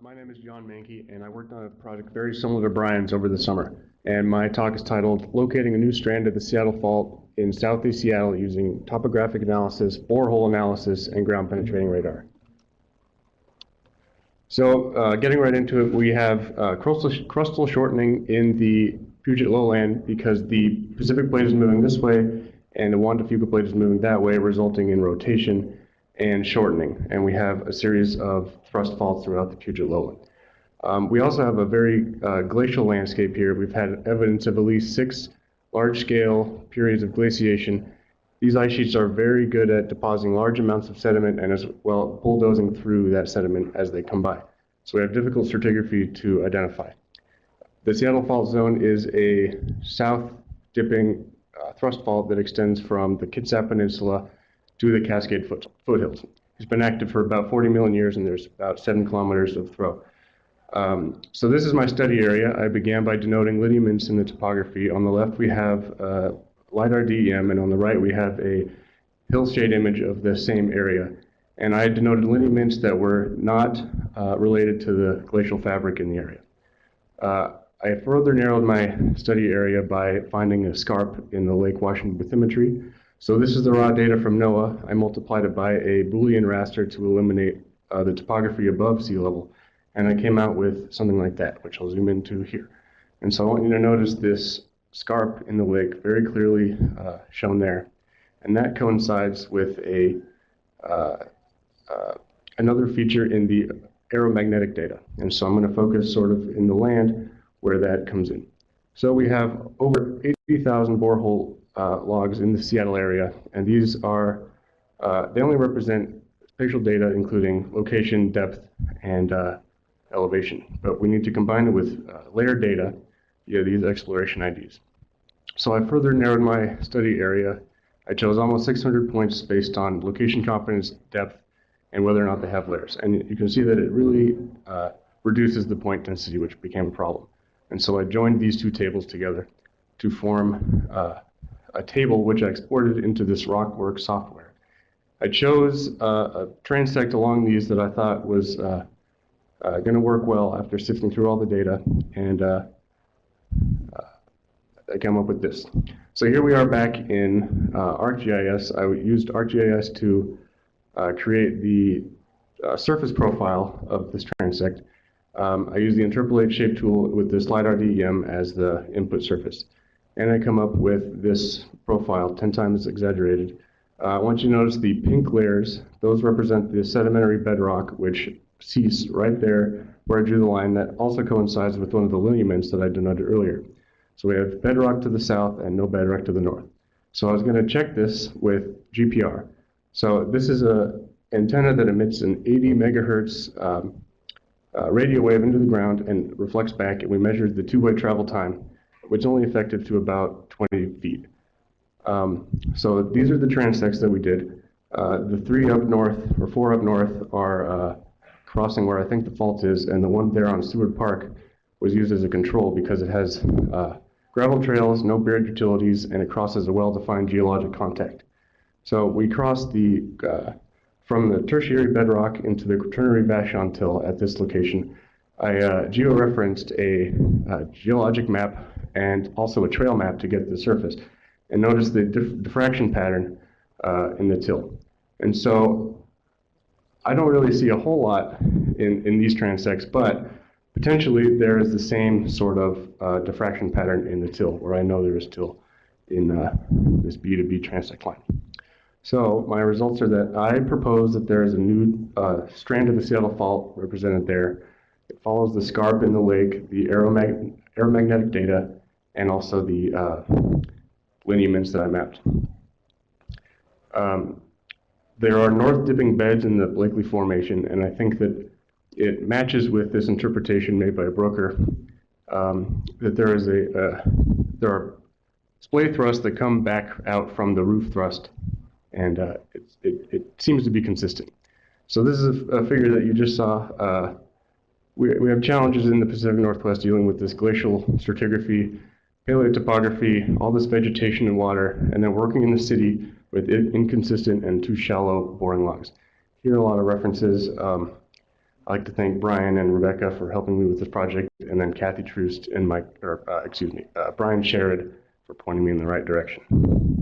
My name is John Manke, and I worked on a project very similar to Brian's over the summer. And my talk is titled Locating a New Strand of the Seattle Fault in Southeast Seattle Using Topographic Analysis, Borehole Analysis, and Ground Penetrating Radar. So getting right into it, we have crustal shortening in the Puget Lowland because the Pacific Plate is moving this way and the Juan de Fuca Plate is moving that way, resulting in rotation and shortening. And we have a series of thrust faults throughout the Puget Lowland. We also have a very glacial landscape here. We've had evidence of at least 6 large-scale periods of glaciation. These ice sheets are very good at depositing large amounts of sediment and as well bulldozing through that sediment as they come by. So we have difficult stratigraphy to identify. The Seattle Fault Zone is a south-dipping thrust fault that extends from the Kitsap Peninsula to the Cascade foothills. It's been active for about 40 million years, and there's about 7 kilometers of throw. So this is my study area. I began by denoting lineaments in the topography. On the left, we have LiDAR DEM, and on the right, we have a hillshade image of the same area. And I denoted lineaments that were not related to the glacial fabric in the area. I further narrowed my study area by finding a scarp in the Lake Washington bathymetry. So this is the raw data from NOAA. I multiplied it by a Boolean raster to eliminate the topography above sea level. And I came out with something like that, which I'll zoom into here. And so I want you to notice this scarp in the lake very clearly shown there. And that coincides with another feature in the aeromagnetic data. And so I'm going to focus sort of in the land where that comes in. So we have over 80,000 borehole logs in the Seattle area, and these are, they only represent spatial data including location, depth, and elevation. But we need to combine it with layered data via these exploration IDs. So I further narrowed my study area. I chose almost 600 points based on location confidence, depth, and whether or not they have layers. And you can see that it really reduces the point density, which became a problem. And so I joined these two tables together to form a table which I exported into this RockWorks software. I chose a transect along these that I thought was going to work well after sifting through all the data, and I came up with this. So here we are back in ArcGIS. I used ArcGIS to create the surface profile of this transect. I use the Interpolate Shape tool with this LiDAR DEM as the input surface. And I come up with this profile, 10 times exaggerated. I want you to notice the pink layers. Those represent the sedimentary bedrock, which cease right there where I drew the line. That also coincides with one of the lineaments that I denoted earlier. So we have bedrock to the south and no bedrock to the north. So I was going to check this with GPR. So this is an antenna that emits an 80 megahertz radio wave into the ground and reflects back, and we measured the two-way travel time, which is only effective to about 20 feet. So these are the transects that we did. The 3 up north, or 4 up north, are crossing where I think the fault is, and the one there on Seward Park was used as a control because it has gravel trails, no buried utilities, and it crosses a well-defined geologic contact. So we crossed from the tertiary bedrock into the quaternary Vashon Till at this location. I geo-referenced a geologic map and also a trail map to get to the surface, and notice the diffraction pattern in the till. And so I don't really see a whole lot in these transects, but potentially there is the same sort of diffraction pattern in the till, where I know there is till in this B to B transect line. So my results are that I propose that there is a new strand of the Seattle Fault represented there. It follows the scarp in the lake, the aeromagnetic data, and also the lineaments that I mapped. There are north-dipping beds in the Blakely Formation, and I think that it matches with this interpretation made by a broker that there are splay thrusts that come back out from the roof thrust, and it seems to be consistent. So this is a figure that you just saw. We have challenges in the Pacific Northwest dealing with this glacial stratigraphy, paleotopography, all this vegetation and water, and then working in the city with inconsistent and too shallow boring logs. Here are a lot of references. I'd like to thank Brian and Rebecca for helping me with this project, and then Kathy Troost and Brian Sherrod for pointing me in the right direction.